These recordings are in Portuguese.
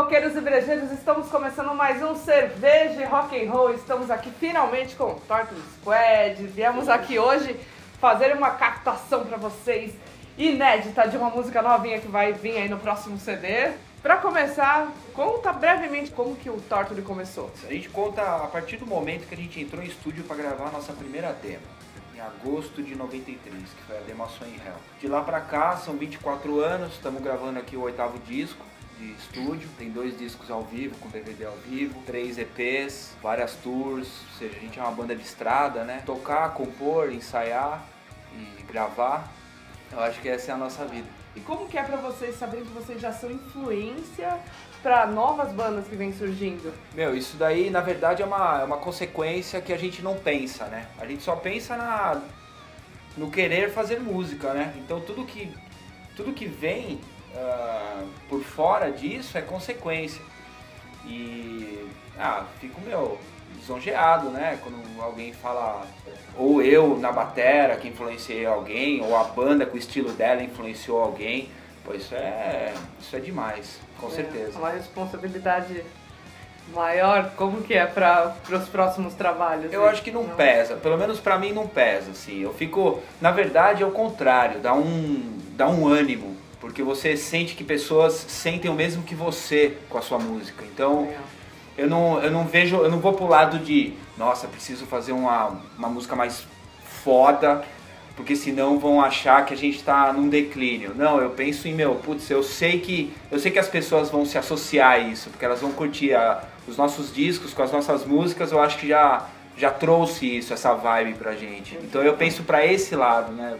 roqueiros e brejeiros, estamos começando mais um Cerveja e Rock and Roll. Estamos aqui finalmente com o Torture Squad. Viemos aqui hoje fazer uma captação para vocês inédita de uma música novinha que vai vir aí no próximo CD. Para começar, conta brevemente como que o Torture começou. A gente conta a partir do momento que a gente entrou em estúdio para gravar a nossa primeira demo, em agosto de 93, que foi a demo Swing Hell. De lá pra cá, são 24 anos, estamos gravando aqui o 8º disco de estúdio. Tem 2 discos ao vivo, com DVD ao vivo, 3 EPs, várias tours, ou seja, a gente é uma banda de estrada, né? Tocar, compor, ensaiar e gravar, eu acho que essa é a nossa vida. E como que é pra vocês, sabendo que vocês já são influência para novas bandas que vêm surgindo? Meu, isso daí na verdade é uma consequência que a gente não pensa, né? A gente só pensa no querer fazer música, né? Então tudo que vem por fora disso é consequência. E fico, lisonjeado, né? Quando alguém fala, ou eu na batera que influenciei alguém, ou a banda com o estilo dela influenciou alguém. Pô, isso é demais, com certeza. Uma responsabilidade maior, como que é para os próximos trabalhos? Eu acho que não pesa, pelo menos pra mim não pesa, assim. Eu fico, na verdade é o contrário, dá um ânimo, porque você sente que pessoas sentem o mesmo que você com a sua música. Então, eu não vou pro lado de, nossa, preciso fazer uma música mais foda, porque senão vão achar que a gente tá num declínio. Não, eu penso em, eu sei que as pessoas vão se associar a isso, porque elas vão curtir os nossos discos com as nossas músicas. Eu acho que já trouxe isso, essa vibe pra gente. Então eu penso pra esse lado, né?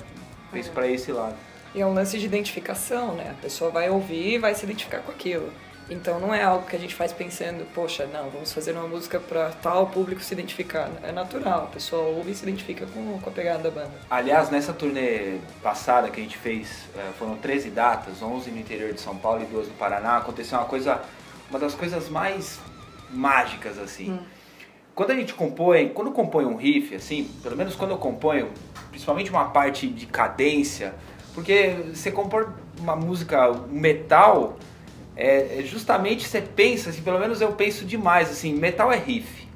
Penso pra esse lado. E é um lance de identificação, né? A pessoa vai ouvir e vai se identificar com aquilo. Então não é algo que a gente faz pensando, poxa, não, vamos fazer uma música para tal público se identificar. É natural, a pessoa ouve e se identifica com a pegada da banda. Aliás, nessa turnê passada que a gente fez, foram 13 datas, 11 no interior de São Paulo e 2 no Paraná, aconteceu uma das coisas mais mágicas, assim. Quando compõe um riff, assim, pelo menos quando eu componho, principalmente uma parte de cadência, porque você compor uma música, um metal, justamente você pensa, assim, pelo menos eu penso demais, assim, metal é riff.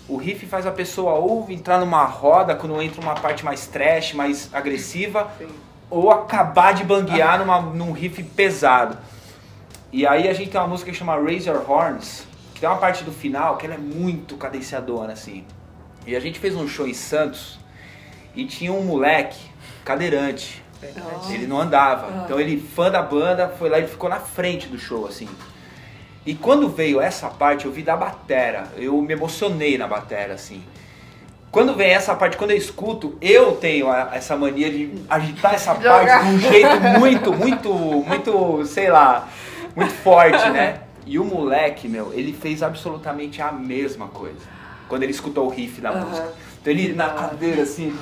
O riff faz a pessoa ou entrar numa roda quando entra uma parte mais trash, mais agressiva, sim, ou acabar de banguear num riff pesado. E aí a gente tem uma música que chama Raise Your Horns, que tem uma parte do final que ela é muito cadenciadora, assim. E a gente fez um show em Santos e tinha um moleque cadeirante. Ele não andava, então ele, fã da banda, foi lá e ficou na frente do show, assim. E quando veio essa parte, eu vi da batera, eu me emocionei na batera, assim. Quando vem essa parte, quando eu escuto, eu tenho essa mania de agitar essa parte de um jeito muito, sei lá, muito forte, né? E o moleque, ele fez absolutamente a mesma coisa quando ele escutou o riff da música. Então ele na cadeira, assim,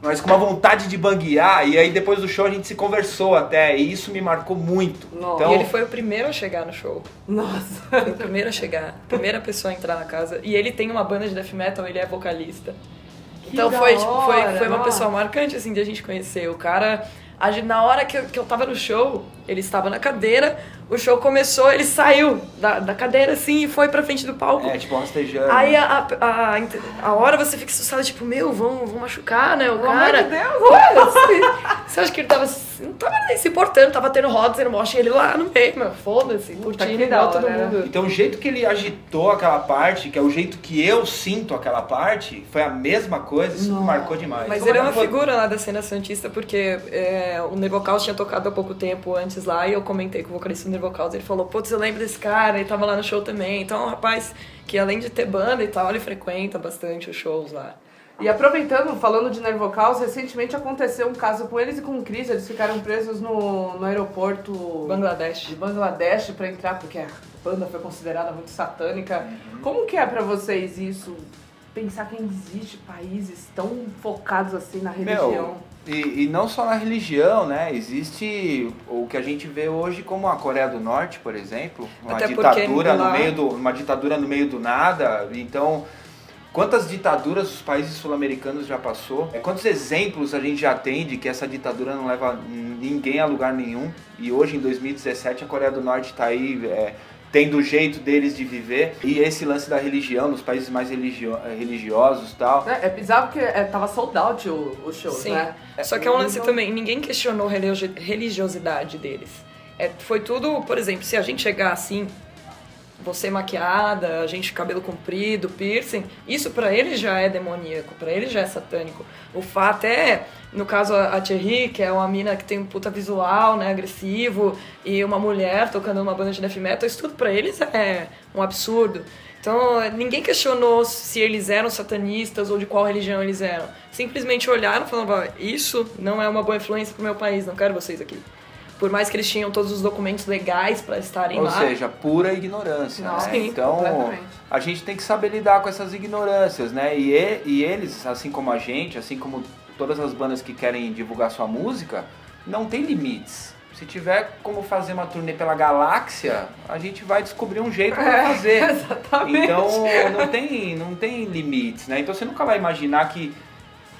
mas com uma vontade de banguear, e aí depois do show a gente se conversou até, e isso me marcou muito. Então, e ele foi o primeiro a chegar no show. Nossa! Foi o primeiro a chegar, a primeira pessoa a entrar na casa. E ele tem uma banda de death metal, ele é vocalista. Então foi uma pessoa marcante, assim, de a gente conhecer. O cara, na hora que eu tava no show, ele estava na cadeira, o show começou, ele saiu da cadeira, assim, e foi pra frente do palco. Tipo, rastejando. Aí a hora você fica assustada, tipo, vão machucar, né, o cara. Meu Deus! Você acha que ele não tava nem se importando, tava tendo rodas, e mostra ele lá no meio, foda-se, curtindo igual todo mundo. Então o jeito que ele agitou aquela parte, que é o jeito que eu sinto aquela parte, foi a mesma coisa, isso me marcou demais. Mas ele é uma figura lá da cena santista, porque o Nervocaus tinha tocado há pouco tempo antes lá, e eu comentei com o vocalista do Nervocaus, ele falou, putz, eu lembro desse cara, ele tava lá no show também. Então é um rapaz que além de ter banda e tal, ele frequenta bastante os shows lá. E aproveitando, falando de Nervocaus, recentemente aconteceu um caso com eles e com o Chris, eles ficaram presos no aeroporto de Bangladesh para entrar, porque a banda foi considerada muito satânica. Como que é pra vocês isso? Pensar que existe países tão focados assim na religião? E não só na religião, né? Existe o que a gente vê hoje como a Coreia do Norte, por exemplo, uma ditadura no meio do nada. Então, quantas ditaduras os países sul-americanos já passou? Quantos exemplos a gente já tem de que essa ditadura não leva ninguém a lugar nenhum? E hoje, em 2017, a Coreia do Norte está aí tendo o jeito deles de viver. E esse lance da religião, nos países mais religiosos e tal. É bizarro porque tava sold out o show, né? Só que é um lance também, ninguém questionou a religiosidade deles. Foi tudo, por exemplo, se a gente chegar assim, você maquiada, a gente cabelo comprido, piercing, isso pra ele já é demoníaco, pra ele já é satânico. O fato no caso a Thierry, que é uma mina que tem um puta visual, né, agressivo, e uma mulher tocando uma banda de death metal, isso tudo pra eles é um absurdo. Então ninguém questionou se eles eram satanistas ou de qual religião eles eram. Simplesmente olharam e falaram, isso não é uma boa influência pro meu país, não quero vocês aqui. Por mais que eles tinham todos os documentos legais para estarem lá. Ou seja, pura ignorância, né? Sim, então, a gente tem que saber lidar com essas ignorâncias, né? E eles, assim como a gente, assim como todas as bandas que querem divulgar sua música, não tem limites. Se tiver como fazer uma turnê pela galáxia, a gente vai descobrir um jeito para fazer. Exatamente. Então, não tem limites, né? Então, você nunca vai imaginar que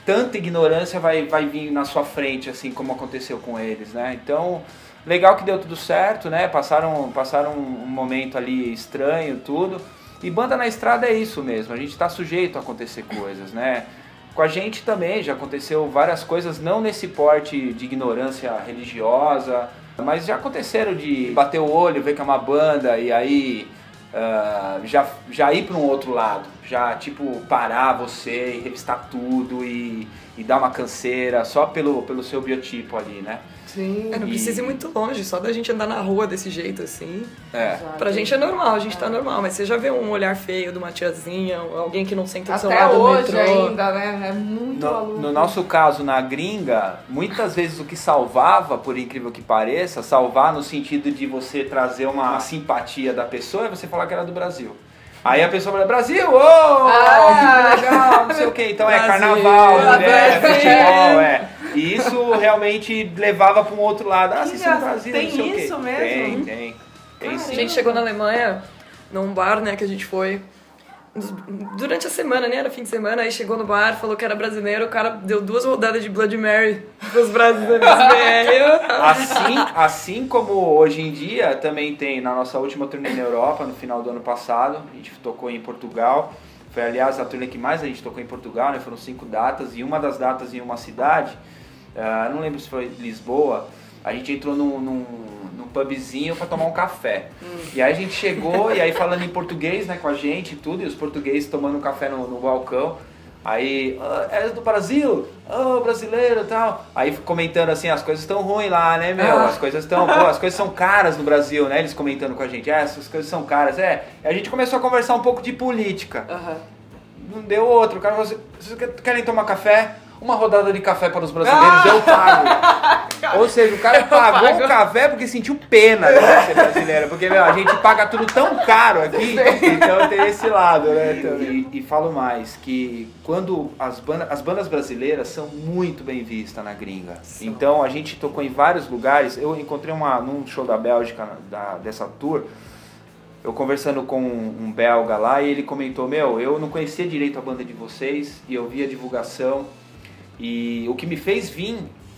tanta ignorância vai vir na sua frente, assim como aconteceu com eles, né? Então, legal que deu tudo certo, né? Passaram um momento ali estranho, tudo. E banda na estrada é isso mesmo, a gente tá sujeito a acontecer coisas, né? Com a gente também já aconteceu várias coisas, não nesse porte de ignorância religiosa, mas já aconteceram de bater o olho, ver que é uma banda e aí já ir para um outro lado, já tipo parar você e revistar tudo e dar uma canseira só pelo seu biotipo ali, né? Sim. Não precisa ir muito longe, só da gente andar na rua desse jeito assim. Exato. Pra gente é normal, a gente tá normal, mas você já vê um olhar feio de uma tiazinha, alguém que não senta do seu até lado no hoje metrô. ainda, né? É muito maluco. No nosso caso, na gringa, muitas vezes o que salvava, por incrível que pareça, salvar no sentido de você trazer uma simpatia da pessoa é você falar que era do Brasil. Aí a pessoa fala, Brasil, que legal, não sei o que. Então Brasil, carnaval, futebol, Brasil. E isso realmente levava para um outro lado. Ah, vocês são do Brasil, tem não sei isso o quê. mesmo? Tem A sim. gente chegou na Alemanha, num bar, né, que a gente foi durante a semana, né, era fim de semana, aí chegou no bar, falou que era brasileiro, o cara deu 2 rodadas de Bloody Mary pros brasileiros, velho. Assim como hoje em dia, também tem na nossa última turnê na Europa, no final do ano passado, a gente tocou em Portugal, foi aliás a turnê que mais a gente tocou em Portugal, né, foram 5 datas, e uma das datas em uma cidade, não lembro se foi Lisboa, a gente entrou num pubzinho pra tomar um café. E aí a gente chegou, e aí falando em português, né, com a gente e tudo, e os portugueses tomando um café no balcão. Aí, é do Brasil? Brasileiro e tal. Aí comentando assim, as coisas estão ruins lá, né, meu? As coisas são caras no Brasil, né? Eles comentando com a gente, essas coisas são caras. E a gente começou a conversar um pouco de política. Não deu outro. O cara falou assim, vocês querem tomar café? Uma rodada de café para os brasileiros, eu pago. Ou seja, o cara pagou o café porque sentiu pena de ser brasileiro. Porque, meu, a gente paga tudo tão caro aqui, então tem esse lado, né? E falo mais, que quando as bandas brasileiras são muito bem vistas na gringa. Então a gente tocou em vários lugares. Eu encontrei num show da Bélgica, dessa tour, eu conversando com um belga lá, e ele comentou, eu não conhecia direito a banda de vocês, e eu vi a divulgação. E o que me fez vir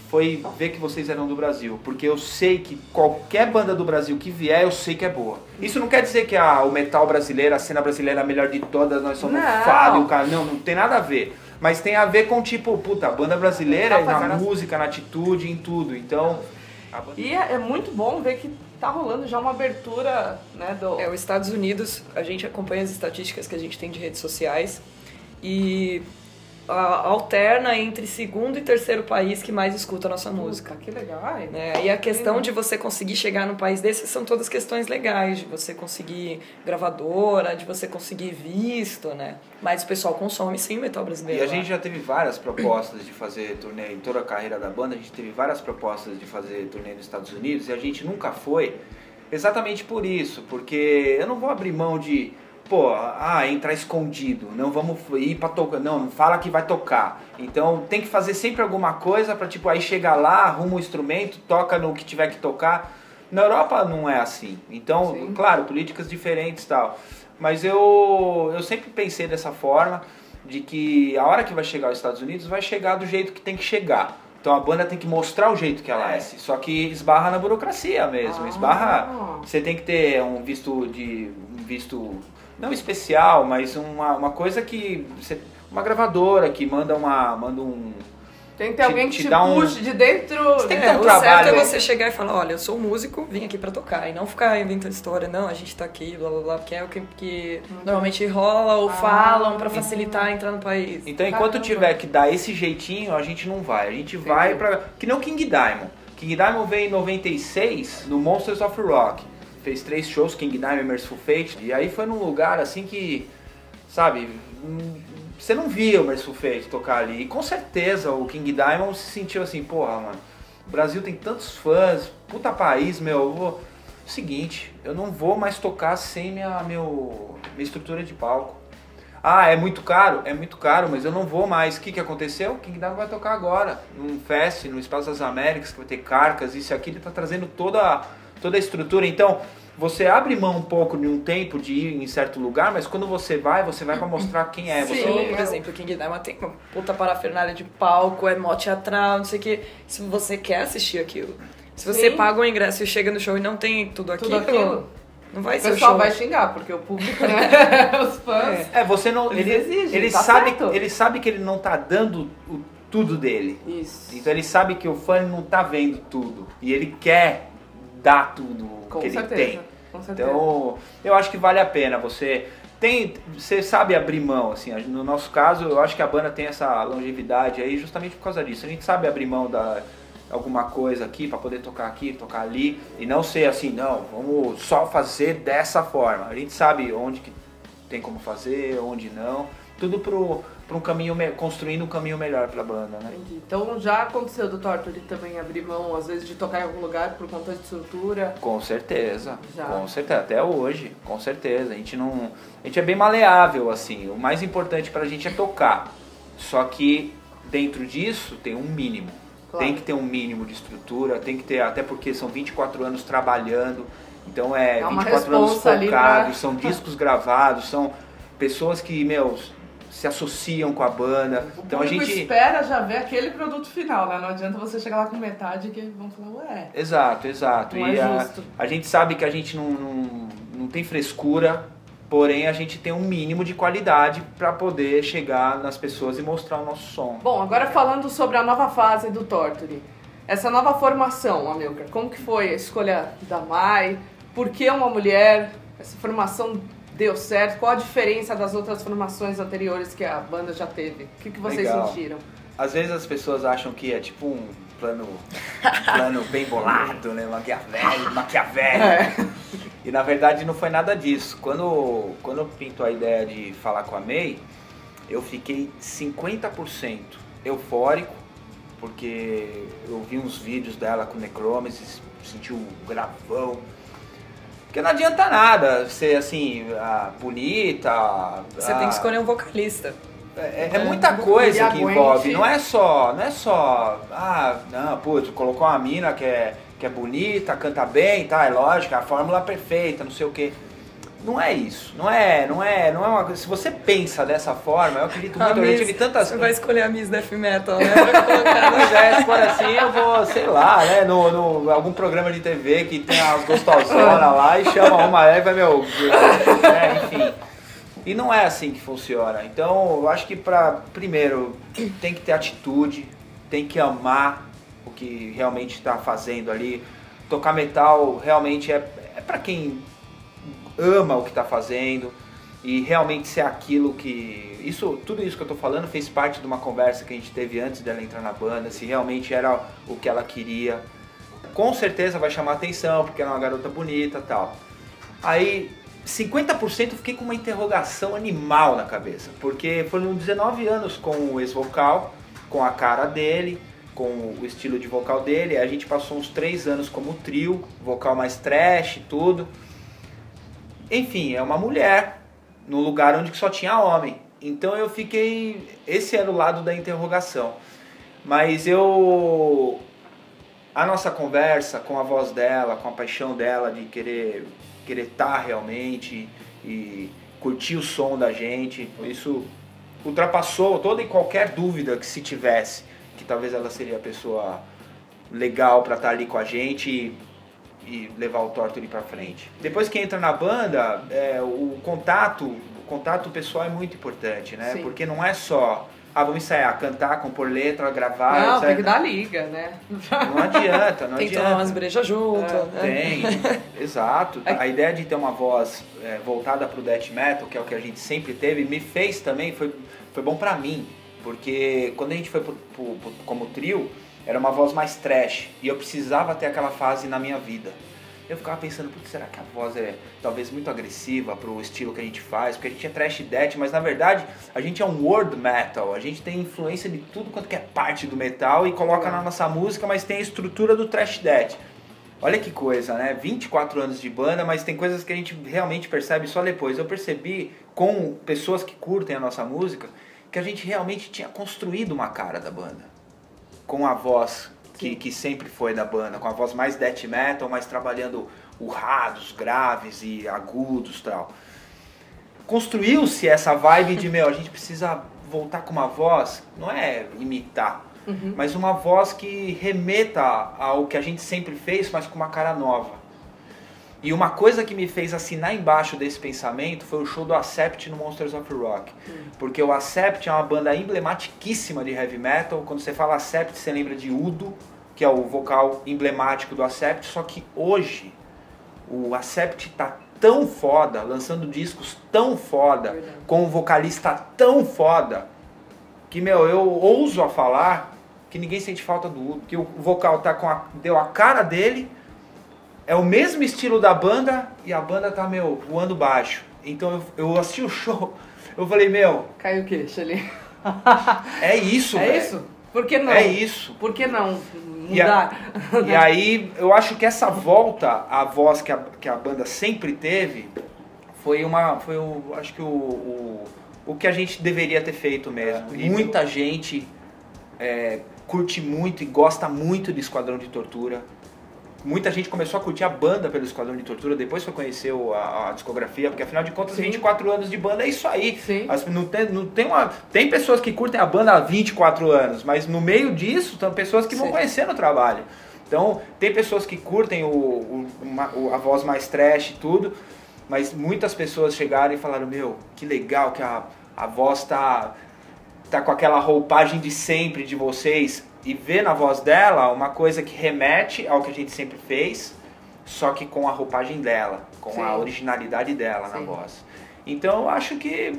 foi ver que vocês eram do Brasil, porque eu sei que qualquer banda do Brasil que vier, eu sei que é boa. Isso não quer dizer que o metal brasileiro, a cena brasileira é a melhor de todas, nós somos fado, o cara. Não tem nada a ver. Mas tem a ver com tipo, a banda brasileira é na música, na atitude, em tudo. Então. E é muito bom ver que tá rolando já uma abertura, né, os Estados Unidos, a gente acompanha as estatísticas que a gente tem de redes sociais e alterna entre segundo e terceiro país que mais escuta a nossa música. Que legal. E a questão de você conseguir chegar num país desse são todas questões legais, de você conseguir gravadora, de você conseguir visto, né? Mas o pessoal consome sim metal brasileiro. E a gente já teve várias propostas de fazer turnê em toda a carreira da banda, a gente teve várias propostas de fazer turnê nos Estados Unidos e a gente nunca foi, exatamente por isso, porque eu não vou abrir mão de entrar escondido, não vamos ir pra tocar, não fala que vai tocar. Então tem que fazer sempre alguma coisa pra aí chegar lá, arruma um instrumento, toca no que tiver que tocar. Na Europa não é assim. Então, claro, políticas diferentes e tal. Mas eu sempre pensei dessa forma, de que a hora que vai chegar aos Estados Unidos, vai chegar do jeito que tem que chegar. Então a banda tem que mostrar o jeito que ela é. Só que esbarra na burocracia mesmo. Você tem que ter um visto não especial, mas uma coisa que uma gravadora que manda um... Tem que ter alguém que te puxe de dentro. Você tem que ter um trabalho. O certo é você chegar e falar, olha, eu sou músico, vim aqui pra tocar. E não ficar inventando história, não, a gente tá aqui, blá blá blá, que é o que normalmente rola ou falam pra facilitar entrar no país. Então enquanto tiver que dar esse jeitinho, a gente não vai. A gente vai pra... Que nem o King Diamond. King Diamond veio em 96 no Monsters of Rock. Fez 3 shows, King Diamond, Mercyful Fate. E aí foi num lugar assim que, sabe... Você não via o Mercyful Fate tocar ali. E com certeza o King Diamond se sentiu assim, porra, mano, o Brasil tem tantos fãs, puta país, meu, seguinte, eu não vou mais tocar sem minha estrutura de palco. Ah, é muito caro? É muito caro, mas eu não vou mais. O que aconteceu? O King Diamond vai tocar agora, num fest, no Espaço das Américas, que vai ter carcas, isso e aquilo, ele tá trazendo toda a estrutura. Então... Você abre mão um pouco de um tempo de ir em certo lugar, mas quando você vai pra mostrar quem é você. Sim, por exemplo, o King Diamond tem uma puta parafernália de palco, é mó teatral, não sei o que. Se você quer assistir aquilo, se você paga o ingresso e chega no show e não tem tudo aquilo, não vai ser o show. O pessoal vai xingar, porque o público, né? Os fãs. Você não... Ele sabe que ele não tá dando tudo dele. Isso. Então ele sabe que o fã não tá vendo tudo. E ele quer dar tudo que ele tem. Com certeza. Então, eu acho que vale a pena. Você sabe abrir mão, assim. No nosso caso, eu acho que a banda tem essa longevidade aí justamente por causa disso. A gente sabe abrir mão alguma coisa aqui pra poder tocar aqui, tocar ali. E não ser assim, não, vamos só fazer dessa forma. A gente sabe onde que tem como fazer, onde não. Tudo para um caminho, construindo um caminho melhor para a banda, né? Entendi. Então já aconteceu do Torture também abrir mão, às vezes, de tocar em algum lugar por conta de estrutura? Com certeza, até hoje, com certeza. A gente é bem maleável, assim. O mais importante pra gente é tocar. Só que dentro disso tem um mínimo. Claro. Tem que ter um mínimo de estrutura, tem que ter, até porque são 24 anos trabalhando. Então 24 anos focados, são discos gravados, são pessoas que, se associam com a banda. Então a gente espera já ver aquele produto final, né? Não adianta você chegar lá com metade que vão falar, ué. Exato. Não é justo. A gente sabe que a gente não tem frescura, porém a gente tem um mínimo de qualidade para poder chegar nas pessoas e mostrar o nosso som. Bom, agora falando sobre a nova fase do Torture. Essa nova formação, Amilcar, como que foi a escolha da Mai? Por que uma mulher? Essa formação deu certo? Qual a diferença das outras formações anteriores que a banda já teve? O que vocês sentiram? Às vezes as pessoas acham que é tipo um plano bem bolado, né? Maquiavélico. E na verdade não foi nada disso. Quando eu pinto a ideia de falar com a May, eu fiquei 50% eufórico, porque eu vi uns vídeos dela com Necromesis, senti o gravão. Porque não adianta nada ser assim, bonita. Você tem que escolher um vocalista. É muita coisa que envolve. Não é só. Colocou uma mina que é bonita, canta bem, tá? É lógico, a fórmula perfeita, não sei o quê. Não é isso. Não é uma coisa. Se você pensa dessa forma, eu acredito muito. Eu tive tantas. Você vai escolher a Miss Death Metal, né? Se for assim, eu vou, sei lá, né? No algum programa de TV que tem as gostosonas lá e chama uma e vai, enfim. E não é assim que funciona. Então, eu acho que primeiro, tem que ter atitude, tem que amar o que realmente está fazendo ali. Tocar metal realmente é para quem ama o que está fazendo e realmente ser aquilo que... Tudo isso que eu tô falando fez parte de uma conversa que a gente teve antes dela entrar na banda, se realmente era o que ela queria. Com certeza vai chamar atenção, porque ela é uma garota bonita e tal. Aí, 50% eu fiquei com uma interrogação animal na cabeça, porque foram 19 anos com o ex-vocal, com a cara dele, com o estilo de vocal dele. A gente passou uns 3 anos como trio, vocal mais trash e tudo. Enfim, é uma mulher num lugar onde só tinha homem. Então eu fiquei... Esse era o lado da interrogação. Mas a nossa conversa com a voz dela, com a paixão dela de querer estar realmente e curtir o som da gente, isso ultrapassou toda e qualquer dúvida que se tivesse. que talvez ela seria a pessoa legal pra estar ali com a gente e levar o Torture pra frente. Depois que entra na banda, o contato pessoal é muito importante, né? Sim. Porque não é só, vamos ensaiar, cantar, compor letra, gravar... Não, tem que dar liga, né? Não adianta, não tem que tomar umas brejas junto. Tem, exato. A ideia de ter uma voz voltada pro death metal, que é o que a gente sempre teve, me fez também, foi bom pra mim. Porque quando a gente foi como trio, era uma voz mais trash. E eu precisava ter aquela fase na minha vida. Eu ficava pensando, putz, será que a voz é talvez muito agressiva pro estilo que a gente faz? Porque a gente é trash death, mas na verdade a gente é um world metal. A gente tem influência de tudo quanto que é parte do metal e coloca na nossa música, mas tem a estrutura do trash death. Olha que coisa, né? 24 anos de banda, mas tem coisas que a gente realmente percebe só depois. Eu percebi com pessoas que curtem a nossa música que a gente realmente tinha construído uma cara da banda. Com a voz que sempre foi da banda, com a voz mais death metal, mas trabalhando urrados, graves e agudos e tal. Construiu-se essa vibe de, a gente precisa voltar com uma voz, não é imitar, mas uma voz que remeta ao que a gente sempre fez, mas com uma cara nova. E uma coisa que me fez assinar embaixo desse pensamento foi o show do Accept no Monsters of Rock. Porque o Accept é uma banda emblematiquíssima de heavy metal. Quando você fala Accept, você lembra de Udo, que é o vocal emblemático do Accept. Só que hoje, o Accept tá tão foda, lançando discos tão foda, com um vocalista tão foda, que, eu ouso a falar que ninguém sente falta do Udo. Que o vocal deu a cara dele, é o mesmo estilo da banda e a banda tá, voando baixo. Então eu assisti o show, eu falei, caiu o queixo ali. É isso, velho. É isso? Por que não? É isso. Por que não mudar? E aí, eu acho que essa volta à voz que a banda sempre teve acho que o que a gente deveria ter feito mesmo. Muita gente curte muito e gosta muito de Esquadrão de Tortura. Muita gente começou a curtir a banda pelo Esquadrão de Tortura, depois foi conhecer a discografia, porque afinal de contas, 24 anos de banda é isso aí. Tem pessoas que curtem a banda há 24 anos, mas no meio disso, tem pessoas que vão conhecendo o trabalho. Então, tem pessoas que curtem a voz mais trash e tudo, mas muitas pessoas chegaram e falaram, que legal que a voz tá com aquela roupagem de sempre de vocês. E ver na voz dela uma coisa que remete ao que a gente sempre fez, só que com a roupagem dela, com a originalidade dela na voz. Então eu acho que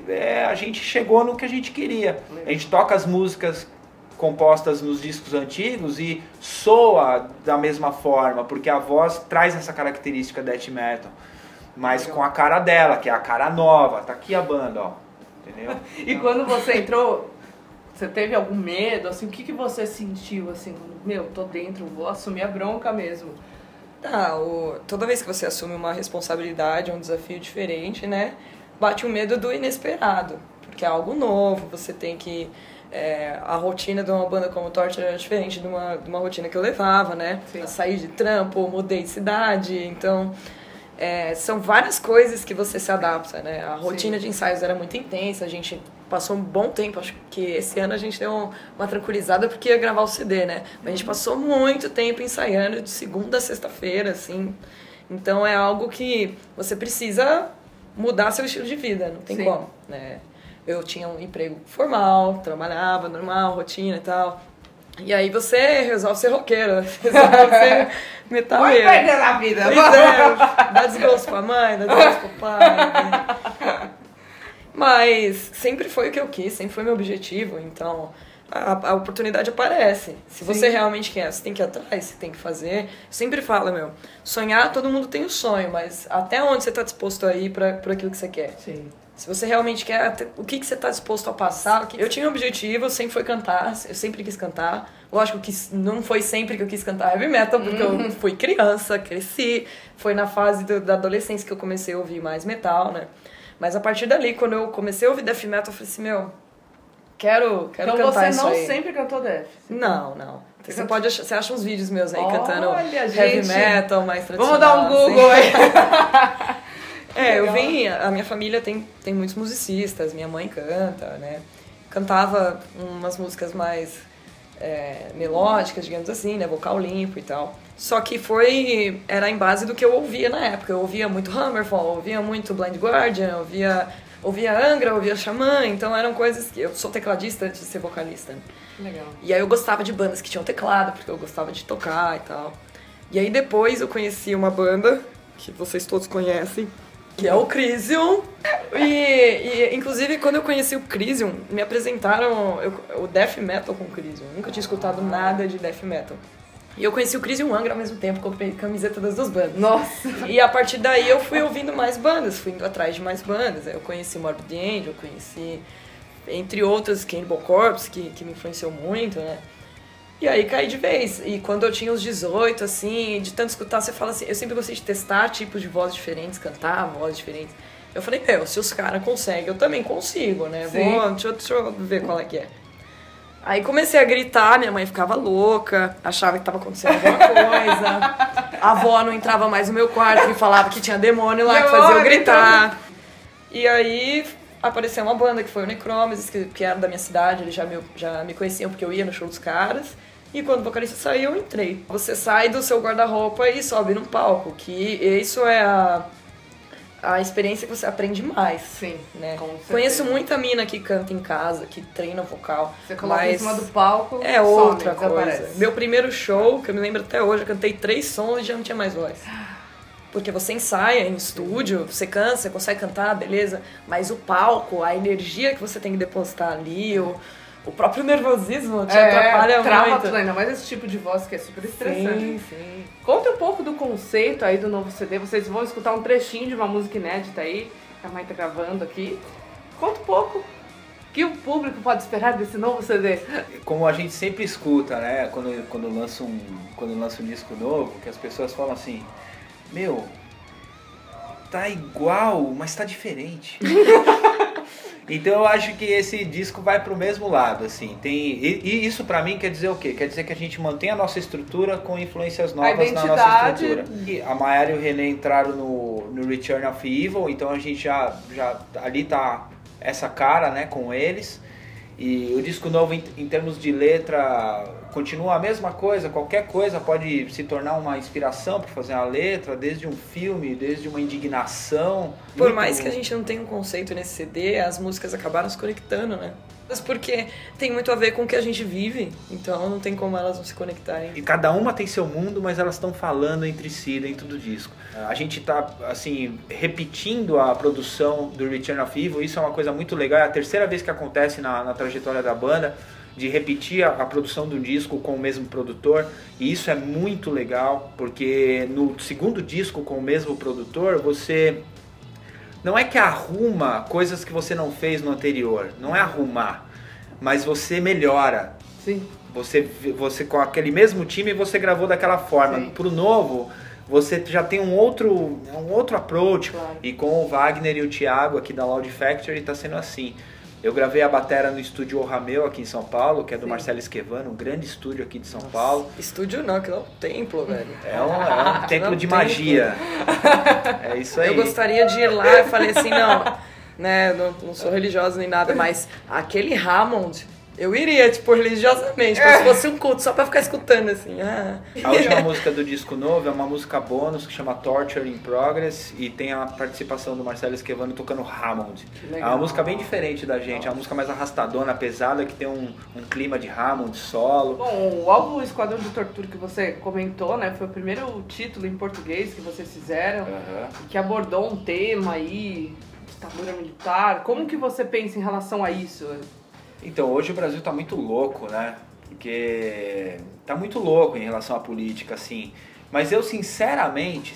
a gente chegou no que a gente queria. A gente toca as músicas compostas nos discos antigos e soa da mesma forma, porque a voz traz essa característica death metal, mas com a cara dela, que é a cara nova. Tá aqui a banda, ó. Entendeu? E quando você entrou, você teve algum medo, assim, o que você sentiu, assim, tô dentro, vou assumir a bronca mesmo? Toda vez que você assume uma responsabilidade, um desafio diferente, né, bate o medo do inesperado, porque é algo novo, você tem que... a rotina de uma banda como Torture era diferente de uma rotina que eu levava, né? Eu saí de trampo, mudei de cidade, então... são várias coisas que você se adapta, né? A rotina de ensaios era muito intensa, a gente passou um bom tempo, acho que esse ano a gente deu uma tranquilizada porque ia gravar o CD, né? Mas a gente passou muito tempo ensaiando de segunda a sexta-feira, assim. Então é algo que você precisa mudar seu estilo de vida, não tem como, né? Eu tinha um emprego formal, trabalhava normal, rotina e tal. E aí você resolve ser roqueiro, resolve ser metaleiro. Vai perder a vida. Dá desgosto pra mãe, dá desgosto pro pai. Mas sempre foi o que eu quis, sempre foi meu objetivo. Então a oportunidade aparece. Se você realmente quer, você tem que ir atrás, você tem que fazer. Eu sempre falo, sonhar, todo mundo tem um sonho, mas até onde você tá disposto a ir pra aquilo que você quer? Sim. Se você realmente quer, o que você está disposto a passar? Eu tinha um objetivo, sempre foi cantar, eu sempre quis cantar. Lógico que não foi sempre que eu quis cantar heavy metal, porque eu fui criança, cresci. Foi na fase da adolescência que eu comecei a ouvir mais metal, né? Mas a partir dali, quando eu comecei a ouvir death metal, eu falei assim, quero então cantar isso aí. Então você não sempre cantou death? Não. Você acha uns vídeos meus aí cantando heavy gente, metal mais tradicional. Vamos dar um Google aí. A minha família tem muitos musicistas, minha mãe canta, né? Cantava umas músicas mais melódicas, digamos assim, né? Vocal limpo e tal. Só que era em base do que eu ouvia na época. Eu ouvia muito Hammerfall, ouvia muito Blind Guardian, ouvia Angra, ouvia Xamã, então eram coisas que... Eu sou tecladista antes de ser vocalista. Legal. E aí eu gostava de bandas que tinham teclado, porque eu gostava de tocar e tal. E aí depois eu conheci uma banda, que vocês todos conhecem, que é o Crisium. E inclusive quando eu conheci o Crisium, me apresentaram o death metal com o Crisium. Eu nunca tinha escutado nada de death metal. E eu conheci o Crisium Angra ao mesmo tempo, comprei camiseta das duas bandas. Nossa! E a partir daí eu fui ouvindo mais bandas, fui indo atrás de mais bandas. Eu conheci Morbid Angel, eu conheci, entre outras, Cannibal Corpse, que me influenciou muito, né? E aí caí de vez. E quando eu tinha uns 18, assim, de tanto escutar, você fala assim... Eu sempre gostei de testar tipos de vozes diferentes, cantar vozes diferentes. Eu falei, se os caras conseguem, eu também consigo, né? Deixa eu ver qual é que é. Aí comecei a gritar, minha mãe ficava louca, achava que tava acontecendo alguma coisa. A avó não entrava mais no meu quarto e falava que tinha demônio lá que fazia eu gritar. E aí apareceu uma banda que foi o Necromesis, que era da minha cidade, eles já me conheciam porque eu ia no show dos caras. E quando o vocalista saiu, eu entrei. Você sai do seu guarda-roupa e sobe num palco, que isso é a experiência que você aprende mais. Sim, né? Conheço muita mina que canta em casa, que treina vocal. Você coloca em cima do palco, é outra some, coisa. desaparece. Meu primeiro show, que eu me lembro até hoje, eu cantei 3 sons e já não tinha mais voz. Porque você ensaia em estúdio, você cansa, você consegue cantar, beleza. Mas o palco, a energia que você tem que depositar ali, o próprio nervosismo te atrapalha muito. Ainda mais esse tipo de voz que é super estressante. Sim, sim. Conta um pouco do conceito aí do novo CD. Vocês vão escutar um trechinho de uma música inédita aí, que a mãe tá gravando aqui. Conta um pouco. O que o público pode esperar desse novo CD? Como a gente sempre escuta, né? Quando lança um disco novo, que as pessoas falam assim... tá igual, mas tá diferente. Então eu acho que esse disco vai pro mesmo lado, assim. E isso pra mim quer dizer o quê? Quer dizer que a gente mantém a nossa estrutura com influências novas na nossa estrutura. E a Mayara e o René entraram no Return of Evil, então a gente já ali tá essa cara, né, com eles. E o disco novo, em termos de letra, continua a mesma coisa. Qualquer coisa pode se tornar uma inspiração para fazer uma letra, desde um filme, desde uma indignação. Por mais que a gente não tenha um conceito nesse CD, as músicas acabaram se conectando, né? Porque tem muito a ver com o que a gente vive, então não tem como elas não se conectarem. E cada uma tem seu mundo, mas elas estão falando entre si dentro do disco. A gente tá, assim, repetindo a produção do Return of Evil, isso é uma coisa muito legal, é a terceira vez que acontece na trajetória da banda, de repetir a produção do disco com o mesmo produtor, e isso é muito legal, porque no segundo disco com o mesmo produtor, você... Não é que arruma coisas que você não fez no anterior, não é arrumar, mas você melhora. Sim. Você com aquele mesmo time, você gravou daquela forma. Sim. Pro novo, você já tem um outro approach. Claro. E com o Wagner e o Thiago aqui da Loud Factory tá sendo assim. Eu gravei a batera no estúdio O Rameu aqui em São Paulo, que é do Marcelo Esquevano, um grande estúdio aqui de São Paulo. Estúdio não, que é um templo, velho. É um templo de magia. É isso aí. Eu gostaria de ir lá, eu falei assim, não sou religiosa nem nada, mas aquele Hammond, eu iria, tipo, religiosamente, como se fosse um culto, só pra ficar escutando, assim. A última música do disco novo é uma música bônus que chama Torture in Progress e tem a participação do Marcelo Esquevano tocando Hammond. É uma música bem diferente da gente, é uma música mais arrastadona, pesada, que tem um clima de Hammond solo. Bom, o álbum Esquadrão de Tortura que você comentou, né, foi o primeiro título em português que vocês fizeram, que abordou um tema aí, ditadura militar. Como que você pensa em relação a isso? Então, hoje o Brasil tá muito louco, né? Porque tá muito louco em relação à política, assim. Mas eu, sinceramente,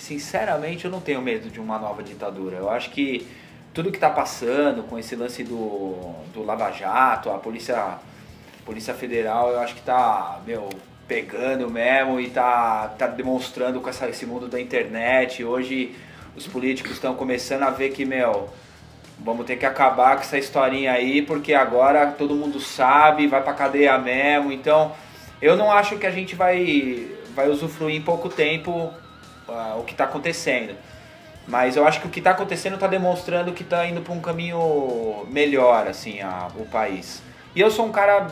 eu não tenho medo de uma nova ditadura. Eu acho que tudo que tá passando com esse lance do Lava Jato, a Polícia Federal, eu acho que tá, pegando mesmo e tá demonstrando com esse mundo da internet. Hoje os políticos estão começando a ver que, vamos ter que acabar com essa historinha aí, porque agora todo mundo sabe, vai pra cadeia mesmo. Então, eu não acho que a gente vai usufruir em pouco tempo o que tá acontecendo. Mas eu acho que o que tá acontecendo tá demonstrando que tá indo pra um caminho melhor, assim, o país. E eu sou um cara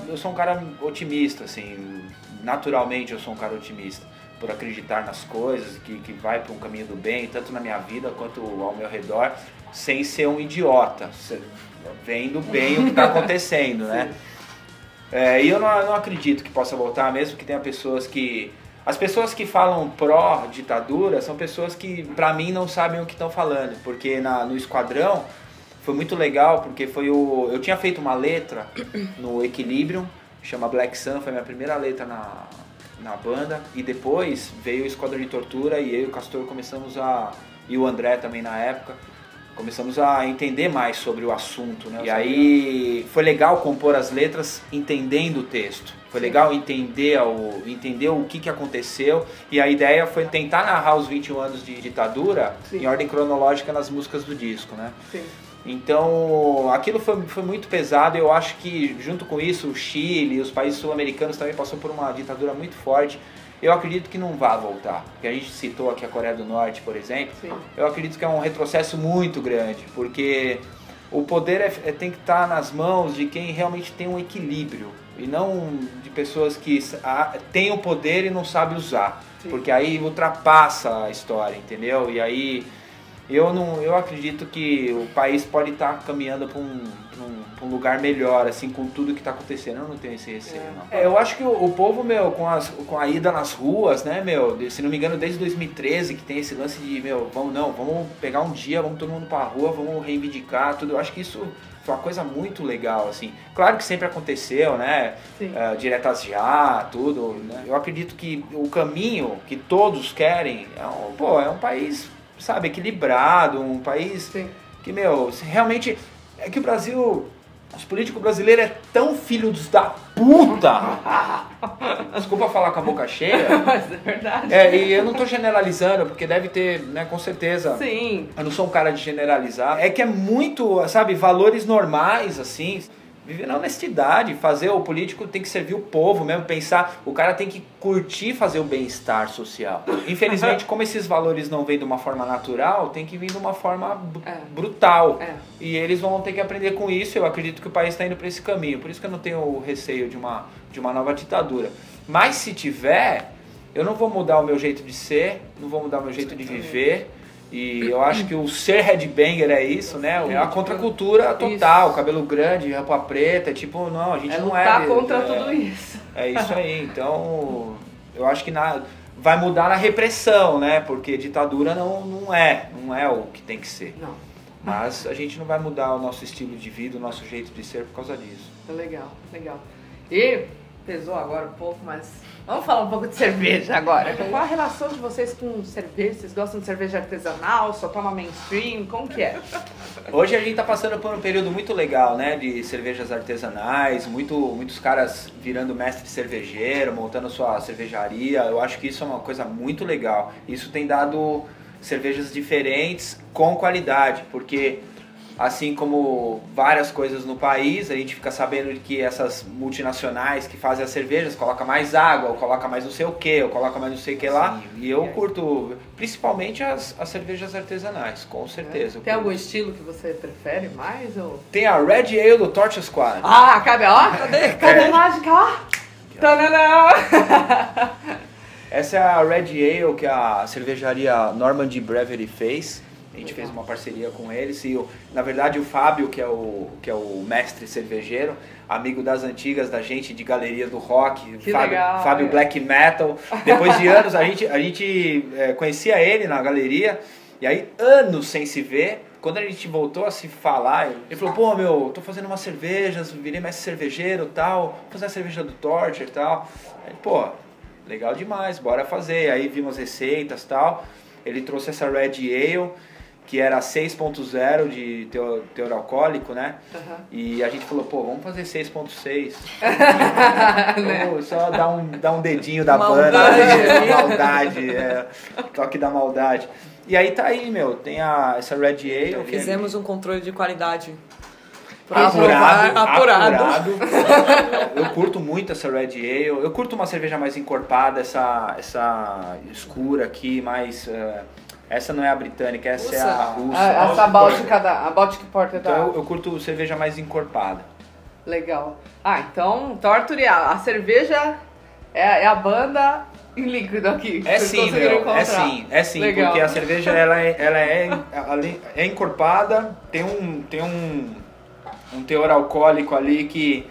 otimista, assim, naturalmente eu sou um cara otimista, por acreditar nas coisas, que vai para um caminho do bem, tanto na minha vida quanto ao meu redor, sem ser um idiota, vendo bem o que está acontecendo, né? E eu não acredito que possa voltar, mesmo que tenha pessoas que... As pessoas que falam pró-ditadura são pessoas que, pra mim, não sabem o que estão falando, porque no Esquadrão foi muito legal, porque eu tinha feito uma letra no Equilibrium, chama Black Sun, foi a minha primeira letra na banda, e depois veio o Esquadrão de Tortura e eu e o Castor e o André também na época, começamos a entender mais sobre o assunto, né? E aí foi legal compor as letras entendendo o texto. Foi legal entender o que aconteceu. E a ideia foi tentar narrar os 21 anos de ditadura em ordem cronológica nas músicas do disco, né? Sim. Então, aquilo foi muito pesado. Eu acho que, junto com isso, o Chile e os países sul-americanos também passou por uma ditadura muito forte. Eu acredito que não vá voltar. Porque a gente citou aqui a Coreia do Norte, por exemplo. Sim. Eu acredito que é um retrocesso muito grande, porque o poder tem que estar nas mãos de quem realmente tem um equilíbrio, e não de pessoas que têm o poder e não sabem usar. Sim. Porque aí ultrapassa a história, entendeu? E aí eu acredito que o país pode estar caminhando para um lugar melhor, assim, com tudo que está acontecendo. Eu não tenho esse receio, não. Eu acho que o povo, meu, com a ida nas ruas, né, meu, se não me engano, desde 2013, que tem esse lance de, meu, vamos pegar um dia, vamos todo mundo pra rua, vamos reivindicar tudo. Eu acho que isso foi uma coisa muito legal, assim. Claro que sempre aconteceu, né, diretas já, tudo, né. Eu acredito que o caminho que todos querem é um país, sabe, equilibrado, um país que, meu, realmente... É que o Brasil, os políticos brasileiros é tão filhos da puta! Desculpa falar com a boca cheia. Mas é verdade. E eu não tô generalizando, porque deve ter, né, com certeza. Sim. Eu não sou um cara de generalizar. É que é muito, sabe, valores normais, assim... Viver na honestidade, o político tem que servir o povo mesmo, pensar, o cara tem que curtir fazer o bem-estar social. Infelizmente, como esses valores não vêm de uma forma natural, tem que vir de uma forma brutal. E eles vão ter que aprender com isso, eu acredito que o país está indo para esse caminho, por isso que eu não tenho receio de uma nova ditadura. Mas se tiver, eu não vou mudar o meu jeito de ser, não vou mudar o meu jeito de viver. E eu acho que o ser headbanger é isso, né? É a contracultura total, cabelo grande, roupa preta, tipo, não, a gente não é... lutar contra tudo isso. É isso aí, então eu acho que vai mudar na repressão, né? Porque ditadura não é o que tem que ser. Não. Mas a gente não vai mudar o nosso estilo de vida, o nosso jeito de ser por causa disso. Legal, legal. E pesou agora um pouco, mas vamos falar um pouco de cerveja agora. Qual a relação de vocês com cerveja? Vocês gostam de cerveja artesanal? Só toma mainstream? Como que é? Hoje a gente tá passando por um período muito legal, né? De cervejas artesanais, muitos caras virando mestre cervejeiro, montando sua cervejaria. Eu acho que isso é uma coisa muito legal. Isso tem dado cervejas diferentes com qualidade, porque... Assim como várias coisas no país, a gente fica sabendo de que essas multinacionais que fazem as cervejas colocam mais água, ou colocam mais não sei o que, ou colocam mais não sei o que lá. Sim, e eu curto principalmente as cervejas artesanais, com certeza. Tem algum estilo que você prefere mais? Ou... Tem a Red Ale do Torture Squad. Ah, cadê? Ó, cadê a mágica? Ó. Essa é a Red Ale que a cervejaria Normandy Brewery fez. A gente fez uma parceria com eles e, na verdade, o Fábio, que é o mestre cervejeiro, amigo das antigas da gente de galeria do rock, Fábio Black Metal. Depois de anos, a gente conhecia ele na galeria, e aí anos sem se ver, quando a gente voltou a se falar, ele falou, pô, meu, tô fazendo umas cervejas, virei mestre cervejeiro e tal, vou fazer a cerveja do Torture e tal. Aí, pô, legal demais, bora fazer. Aí vimos receitas e tal, ele trouxe essa Red Ale, que era 6.0 de teor alcoólico, né? Uhum. E a gente falou, pô, vamos fazer 6.6. Só dar um dedinho da banda. Maldade, toque da maldade. E aí tá aí, meu, tem essa Red Ale. Fizemos um controle de qualidade. Apurado. Eu curto muito essa Red Ale. Eu curto uma cerveja mais encorpada, essa escura aqui, mais... Essa não é a britânica, essa é a russa. Essa a Baltic Porter da... Então eu curto cerveja mais encorpada. Legal. Ah, então, Torture, a cerveja é a banda em líquido aqui. É sim, meu. É sim, legal. Porque a cerveja ela é encorpada, tem um teor alcoólico ali que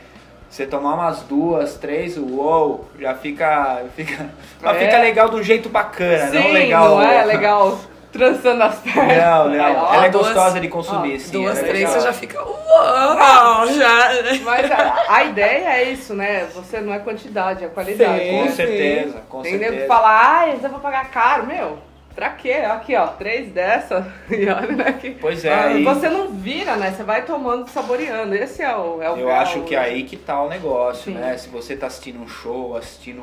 você tomar umas 2, 3, uou, já fica fica legal de um jeito bacana, sim, não legal. Não é legal trançando as pernas. Não, ela é gostosa de consumir, sim. 2, 3 você já fica uau, já. Mas a ideia é isso, né? Você não é quantidade, é qualidade. Sim, com certeza, com Tem certeza. nego que fala, eu vou pagar caro, meu. Pra quê? Aqui, ó, 3 dessa e olha aqui. Pois é. Você não vira, né? Você vai tomando, saboreando. Esse é o eu acho que aí que tá o negócio, né? Se você tá assistindo um show, assistindo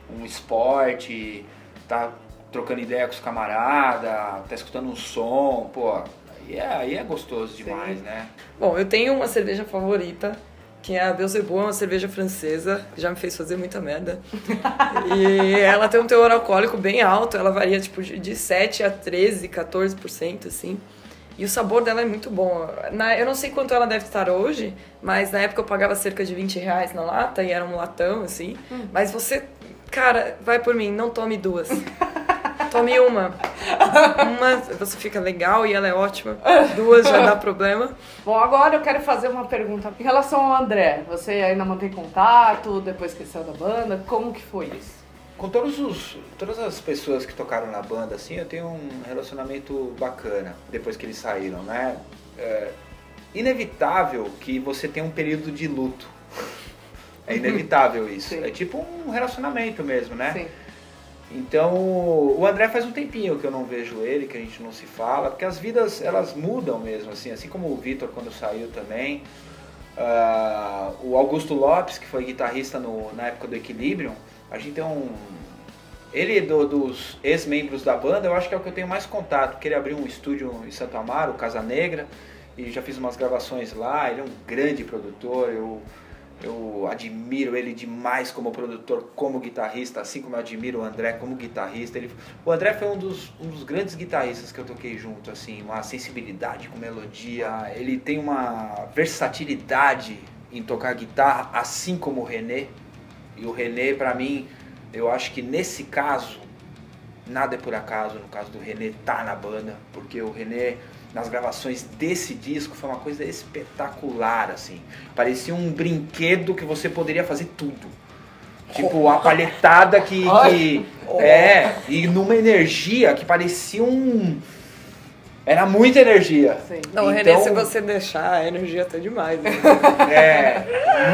um esporte, tá trocando ideia com os camaradas, tá escutando um som, pô, aí é gostoso demais, né? Bom, eu tenho uma cerveja favorita, que é a Beelzebub, uma cerveja francesa, que já me fez fazer muita merda. E ela tem um teor alcoólico bem alto, ela varia tipo de 7 a 13, 14%, assim. E o sabor dela é muito bom. Eu não sei quanto ela deve estar hoje, mas na época eu pagava cerca de R$20 na lata, e era um latão, assim. Mas você, cara, vai por mim, não tome 2. Tome uma. Você fica legal e ela é ótima. 2 já dá problema. Bom, agora eu quero fazer uma pergunta. Em relação ao André, você ainda mantém contato depois que saiu da banda? Como que foi isso? Com todas as pessoas que tocaram na banda, assim, eu tenho um relacionamento bacana depois que eles saíram, né? É inevitável que você tenha um período de luto. É inevitável isso. Sim. É tipo um relacionamento mesmo, né? Sim. Então, o André faz um tempinho que eu não vejo ele, que a gente não se fala, porque as vidas, elas mudam mesmo, assim como o Vitor quando saiu também. O Augusto Lopes, que foi guitarrista na época do Equilibrium, a gente tem ele dos ex-membros da banda, eu acho que é o que eu tenho mais contato, porque ele abriu um estúdio em Santo Amaro, Casa Negra, e já fiz umas gravações lá, ele é um grande produtor, eu admiro ele demais como produtor, como guitarrista, assim como eu admiro o André como guitarrista. O André foi um dos grandes guitarristas que eu toquei junto, assim, uma sensibilidade com melodia. Ele tem uma versatilidade em tocar guitarra, assim como o René. E o René, pra mim, eu acho que nesse caso, nada é por acaso, no caso do René tá na banda, porque o René, nas gravações desse disco, foi uma coisa espetacular, assim. Parecia um brinquedo que você poderia fazer tudo. Tipo, a palhetada e numa energia que parecia Era muita energia. Sim. Não, então, René, se você deixar, a energia tá demais. Né?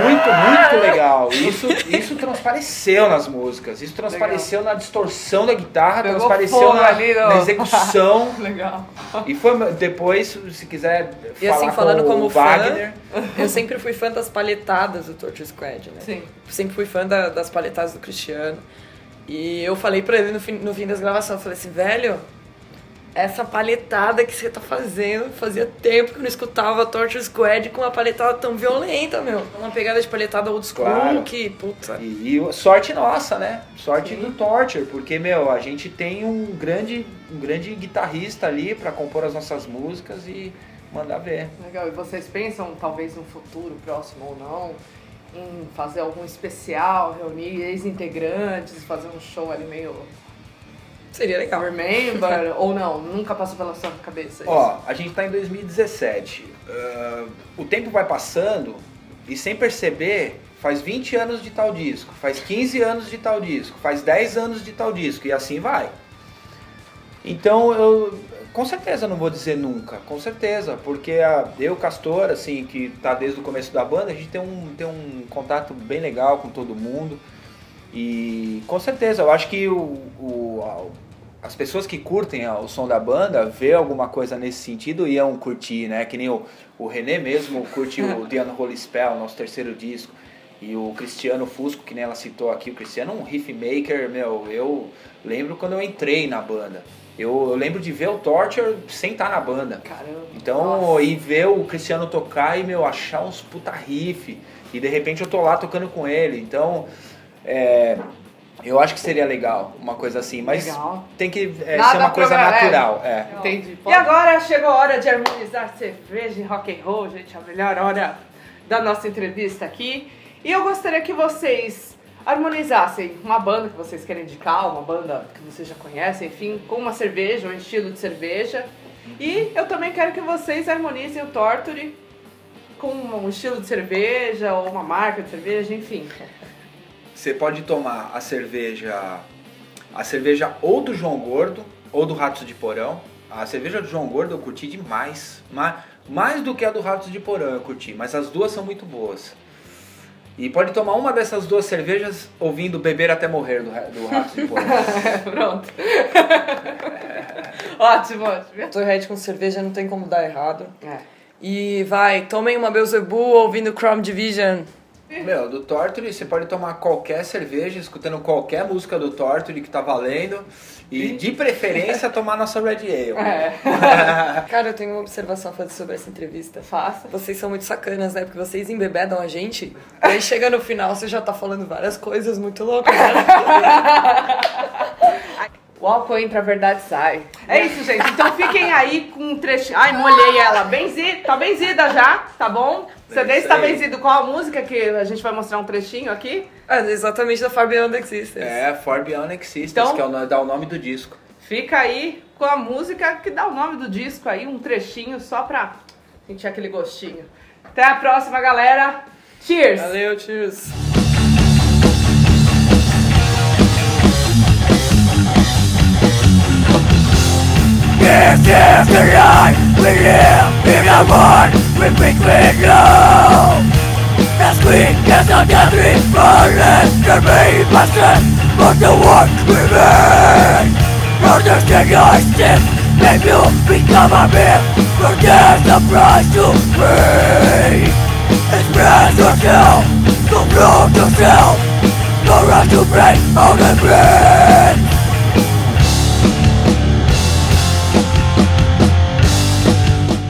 Muito legal. Isso transpareceu nas músicas, isso transpareceu na distorção da guitarra, transpareceu na execução. Legal. E foi depois, se quiser e assim, falando como Wagner, eu sempre fui fã das palhetadas do Torture Squad, né? Sim. Sempre fui fã das palhetadas do Cristiano. E eu falei pra ele no fim das gravações, eu falei assim, velho, essa palhetada que você tá fazendo, fazia tempo que eu não escutava Torture Squad com uma palhetada tão violenta, meu. Uma pegada de palhetada old school, claro. Que, puta... E sorte nossa, né? Sorte do Torture, porque, meu, a gente tem um grande guitarrista ali pra compor as nossas músicas e mandar ver. Legal, e vocês pensam, talvez no futuro próximo ou não, em fazer algum especial, reunir ex-integrantes, fazer um show ali meio... Seria legal. Remember, ou não? Nunca passou pela sua cabeça isso? Ó, a gente tá em 2017. O tempo vai passando e sem perceber, faz 20 anos de tal disco, faz 15 anos de tal disco, faz 10 anos de tal disco e assim vai. Então eu com certeza não vou dizer nunca, com certeza, porque eu, Castor, assim, que tá desde o começo da banda, a gente tem um contato bem legal com todo mundo. E com certeza, eu acho que as pessoas que curtem o som da banda, vê alguma coisa nesse sentido, iam curtir, né? Que nem o René mesmo curte o The Unholy Spell, nosso terceiro disco. E o Cristiano Fusco, que nem ela citou aqui, o Cristiano é um riff maker, meu, eu lembro quando eu entrei na banda. Eu lembro de ver o Torture sem estar na banda. Caramba. Então, e ver o Cristiano tocar e, meu, achar uns puta riff. E de repente eu tô lá tocando com ele. Então... eu acho que seria legal, uma coisa assim, mas legal. Tem que ser uma coisa natural. Entendi. E agora chegou a hora de harmonizar cerveja e rock and roll, gente, a melhor hora da nossa entrevista aqui. E eu gostaria que vocês harmonizassem uma banda que vocês querem indicar, uma banda que vocês já conhecem, enfim, com uma cerveja, um estilo de cerveja. E eu também quero que vocês harmonizem o Torture com um estilo de cerveja ou uma marca de cerveja, enfim. Você pode tomar a cerveja ou do João Gordo ou do Ratos de Porão. A cerveja do João Gordo eu curti demais, mais do que a do Ratos de Porão eu curti, mas as duas são muito boas. E pode tomar uma dessas duas cervejas ouvindo Beber Até Morrer do Ratos de Porão. Pronto. Ótimo. Motorhead com cerveja não tem como dar errado. E tomem uma Beelzebub ouvindo Chrome Division. Meu, do Torture você pode tomar qualquer cerveja, escutando qualquer música do Torture que tá valendo. E de preferência tomar nossa Red Ale. Cara, eu tenho uma observação a fazer sobre essa entrevista. Faça. Vocês são muito sacanas, né? Porque vocês embebedam a gente. E aí chega no final, você já tá falando várias coisas muito loucas, né? O álcool entra, a verdade sai. É isso, gente. Então fiquem aí com um trechinho. Ai, molhei ela. Tá benzida já, tá bom? O CD está benzido. Qual a música que a gente vai mostrar um trechinho aqui? Exatamente, da Far Beyond Existence. Far Beyond Existence, então, que dá o nome do disco. Fica aí com a música que dá o nome do disco aí, um trechinho só pra sentir aquele gostinho. Até a próxima, galera. Cheers! Valeu, cheers! This is the life we live in the world we think we know. As quick as a gathering violence can be mastered, but the work we made. Understand your step, make you become a myth, but there's a price to pay. Express yourself, to prove yourself, no right to break all the brain.